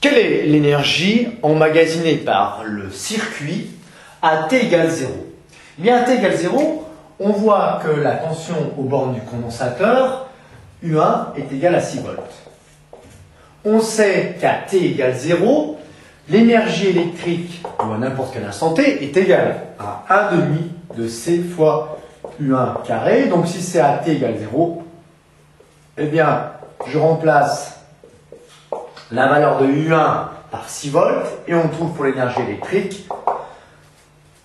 Quelle est l'énergie emmagasinée par le circuit à T égale 0? Eh bien, à T égale 0, on voit que la tension aux bornes du condensateur, U1, est égale à 6 volts. On sait qu'à T égale 0, l'énergie électrique, ou à n'importe quel instant T, est égale à 1,5 de C fois U1 carré. Donc si c'est à T égale 0, eh bien, je remplace la valeur de U1 par 6 volts et on trouve pour l'énergie électrique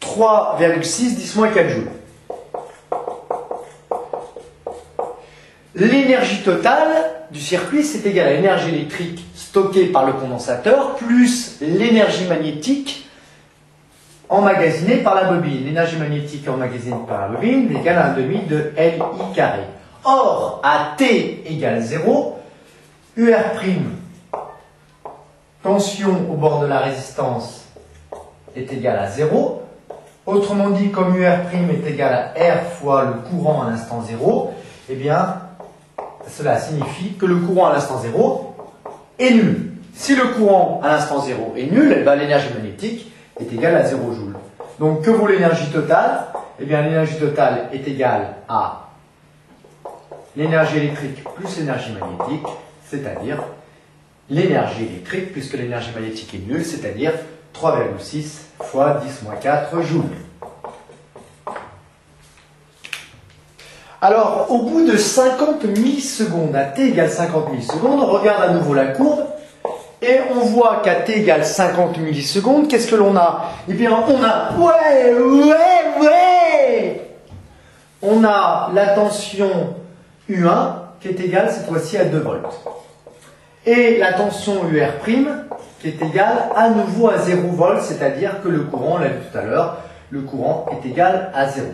3,6 10-4 joules. L'énergie totale du circuit, c'est égal à l'énergie électrique stockée par le condensateur plus l'énergie magnétique emmagasinée par la bobine. L'énergie magnétique emmagasinée par la bobine est égale à 1,5 de Li carré. Or, à T égale 0, UR', tension au bord de la résistance, est égale à 0. Autrement dit, comme UR' est égal à R fois le courant à l'instant 0, eh bien, cela signifie que le courant à l'instant 0 est nul. Si le courant à l'instant 0 est nul, eh bien, l'énergie magnétique est égale à 0 joule. Donc, que vaut l'énergie totale? Eh bien, l'énergie totale est égale à l'énergie électrique plus l'énergie magnétique, c'est-à-dire l'énergie électrique, puisque l'énergie magnétique est nulle, c'est-à-dire 3,6 fois 10-4 joules. Alors, au bout de 50 millisecondes, à T égale 50 millisecondes, on regarde à nouveau la courbe, et on voit qu'à T égale 50 millisecondes, qu'est-ce que l'on a? Eh bien, on a... On a la tension U1 qui est égale cette fois-ci à 2 volts. Et la tension UR' qui est égale à nouveau à 0 volts, c'est-à-dire que le courant, on l'a vu tout à l'heure, le courant est égal à 0.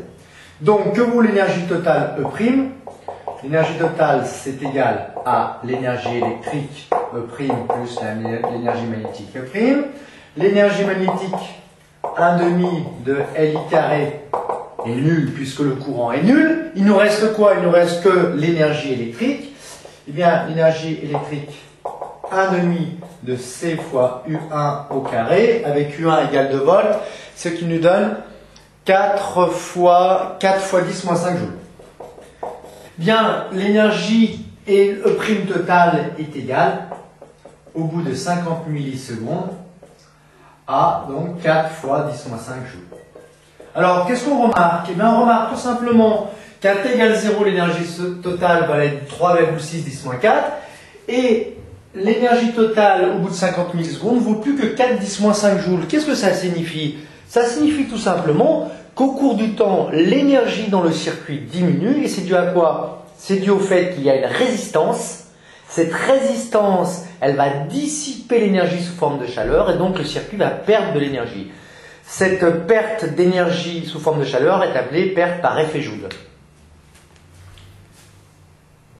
Donc, que vaut l'énergie totale E'? L'énergie totale, c'est égal à l'énergie électrique E' plus l'énergie magnétique E'. L'énergie magnétique, 1,5 de Li carré, est nul puisque le courant est nul. Il nous reste quoi? Il nous reste que l'énergie électrique. Eh bien, l'énergie électrique, 1,5 de C fois U1 au carré, avec U1 égale 2 volts, ce qui nous donne 4 fois 10-5 joules. Bien, l'énergie E' totale est égale, au bout de 50 millisecondes, à donc 4 fois 10-5 joules. Alors, qu'est-ce qu'on remarque? Eh bien, on remarque tout simplement qu'à T égale 0, l'énergie totale va être 3,6 10-4, et l'énergie totale au bout de 50 millisecondes ne vaut plus que 4 10-5 joules. Qu'est-ce que ça signifie? Ça signifie tout simplement qu'au cours du temps, l'énergie dans le circuit diminue, et c'est dû à quoi? C'est dû au fait qu'il y a une résistance. Cette résistance, elle va dissiper l'énergie sous forme de chaleur, et donc le circuit va perdre de l'énergie. Cette perte d'énergie sous forme de chaleur est appelée perte par effet Joule.